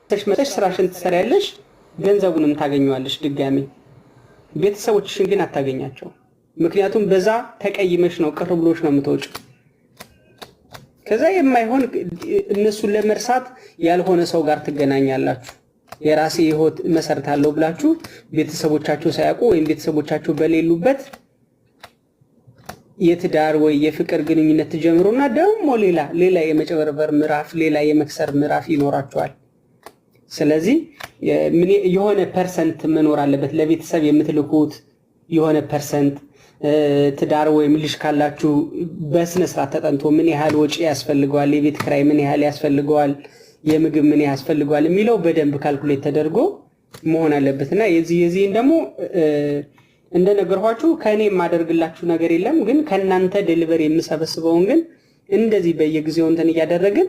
መተሽ ስራሽን ትሰሪያለሽ፣ ገንዘቡንም ታገኙዋለሽ ድጋሚ። ቤተሰቦችሽን ግን አታገኛቸው። ምክንያቱም በዛ ተቀይመሽ ነው ቅር ብሎሽ ነው የምትወጪው። ከዛ የማይሆን እነሱን ለመርሳት ያልሆነ ሰው ጋር ትገናኛላችሁ። የራሴ ህይወት መሰርታለሁ ብላችሁ ቤተሰቦቻችሁ ሳያውቁ ወይም ቤተሰቦቻችሁ በሌሉበት የትዳር ወይ የፍቅር ግንኙነት ትጀምሩና ደግሞ ሌላ የመጨበርበር ምዕራፍ፣ ሌላ የመክሰር ምዕራፍ ይኖራችኋል። ስለዚህ የሆነ ፐርሰንት መኖር አለበት ለቤተሰብ የምትልኩት የሆነ ፐርሰንት። ትዳር ወይም ልጅ ካላችሁ በስነ ስርዓት ተጠንቶ ምን ያህል ወጪ ያስፈልገዋል፣ የቤት ክራይ ምን ያህል ያስፈልገዋል፣ የምግብ ምን ያህል ያስፈልገዋል የሚለው በደንብ ካልኩሌት ተደርጎ መሆን አለበትና የዚህን ደግሞ እንደነገርኳችሁ ከኔ የማደርግላችሁ ነገር የለም፣ ግን ከናንተ ዴሊቨሪ የምሰበስበውን ግን እንደዚህ በየጊዜው እንትን እያደረግን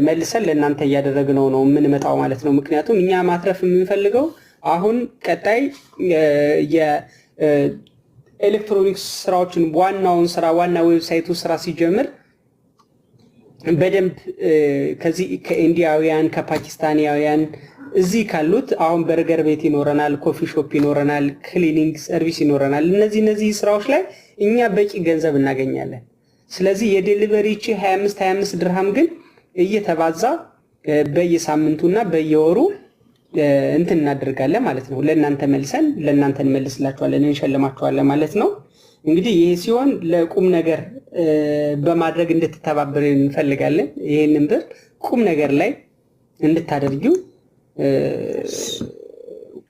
መልሰን ለእናንተ እያደረግነው ነው የምንመጣው ማለት ነው። ምክንያቱም እኛ ማትረፍ የምንፈልገው አሁን ቀጣይ የኤሌክትሮኒክስ ስራዎችን ዋናውን ስራ ዋና ዌብሳይቱ ስራ ሲጀምር በደንብ ከዚህ ከኢንዲያውያን ከፓኪስታኒያውያን እዚህ ካሉት አሁን በርገር ቤት ይኖረናል፣ ኮፊ ሾፕ ይኖረናል፣ ክሊኒንግ ሰርቪስ ይኖረናል። እነዚህ ስራዎች ላይ እኛ በቂ ገንዘብ እናገኛለን። ስለዚህ የዴሊቨሪ 25 ድርሃም ግን እየተባዛ በየሳምንቱና በየወሩ እንትን እናደርጋለን ማለት ነው። ለእናንተ መልሰን ለእናንተ እንመልስላችኋለን፣ እንሸልማችኋለን ማለት ነው። እንግዲህ ይሄ ሲሆን ለቁም ነገር በማድረግ እንድትተባበሩ እንፈልጋለን። ይሄንን ብር ቁም ነገር ላይ እንድታደርጊው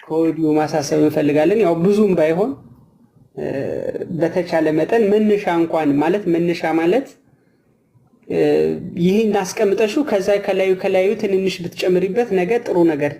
ከወዲሁ ማሳሰብ እንፈልጋለን። ያው ብዙም ባይሆን በተቻለ መጠን መነሻ እንኳን መነሻ ማለት ይህን አስቀምጠሽው ከዛ ከላዩ ትንንሽ ብትጨምሪበት ነገ ጥሩ ነገር